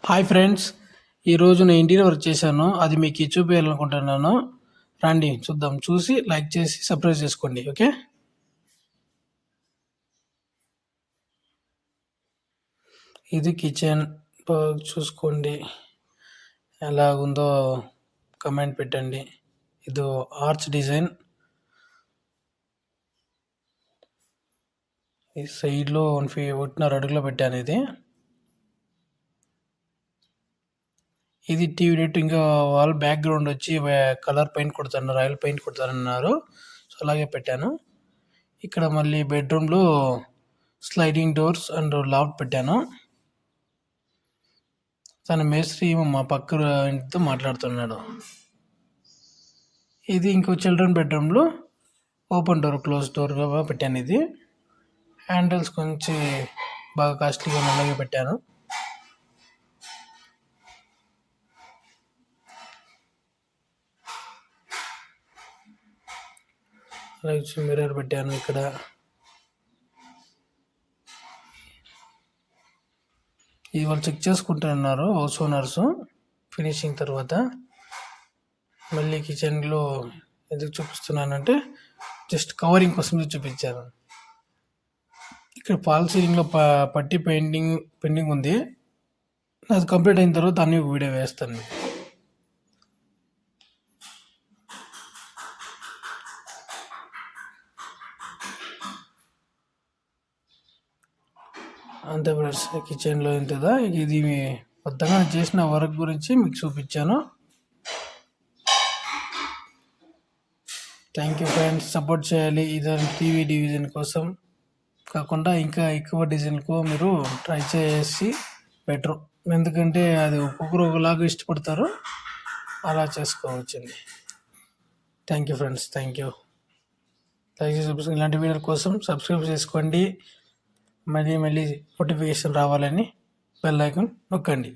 Hi friends, ఈరోజు నేను interior work చేశాను. అది మీకు చూపించాలనుకుంటున్నాను. రండి చూద్దాం. చూసి లైక్ చేసి సబ్స్క్రైబ్ చేసుకోండి. ఓకే, ఇది కిచెన్. చూసుకోండి ఎలాగుందో, కమెంట్ పెట్టండి. ఇది ఆర్చ్ డిజైన్. ఈ సైడ్లో 1.5 అడుగులో పెట్టాను. ఇది టీవీ నెట్. ఇంకా వాల్ బ్యాక్గ్రౌండ్ వచ్చి కలర్ పెయింట్ కొడతాను, రాయల్ పెయింట్ కొడతానన్నారు. సో అలాగే పెట్టాను. ఇక్కడ మళ్ళీ బెడ్రూమ్లో స్లైడింగ్ డోర్స్ అండ్ లాఫ్ట్ పెట్టాను. తన మేస్త్రి మా పక్క ఇంటితో మాట్లాడుతున్నాడు. ఇది ఇంకో చిల్డ్రన్ బెడ్రూమ్లో ఓపెన్ డోర్ క్లోజ్ డోర్గా పెట్టాను. ఇది హ్యాండిల్స్ కొంచెం బాగా కాస్ట్లీగా అలాగే పెట్టాను. అలాగే మిర్రర్ పెట్టాను. ఇక్కడ ఇది వాళ్ళు చెక్ చేసుకుంటున్నారు హౌస్ ఓనర్స్ ఫినిషింగ్ తర్వాత. మళ్ళీ కిచెన్లో ఎందుకు చూపిస్తున్నానంటే జస్ట్ కవరింగ్ కోసం చూపించాను. ఇక్కడ ఫాల్ సీలింగ్లో పట్టి పెండింగ్ ఉంది. అది కంప్లీట్ అయిన తర్వాత అన్ని వీడియో వేస్తాను. అంతే ఫ్రెండ్స్, కిచెన్లో ఉంటుందా. ఇది మొత్తంగా చేసిన వర్క్ గురించి మీకు చూపించాను. థ్యాంక్ యూ ఫ్రెండ్స్, సపోర్ట్ చేయాలి. ఇదని టీవీ డివిజన్ కోసం కాకుండా ఇంకా ఎక్కువ డిజైన్కు మీరు ట్రై చేసి బెటర్. ఎందుకంటే అది ఒక్కొక్కరు ఒకలాగా ఇష్టపడతారు, అలా చేసుకోవచ్చండి. Thank you friends, thank you. దయచేసి ఇలాంటి వీడియోల కోసం సబ్స్క్రైబ్ చేసుకోండి. మళ్ళీ నోటిఫికేషన్ రావాలని బెల్ ఐకాన్ నొక్కండి.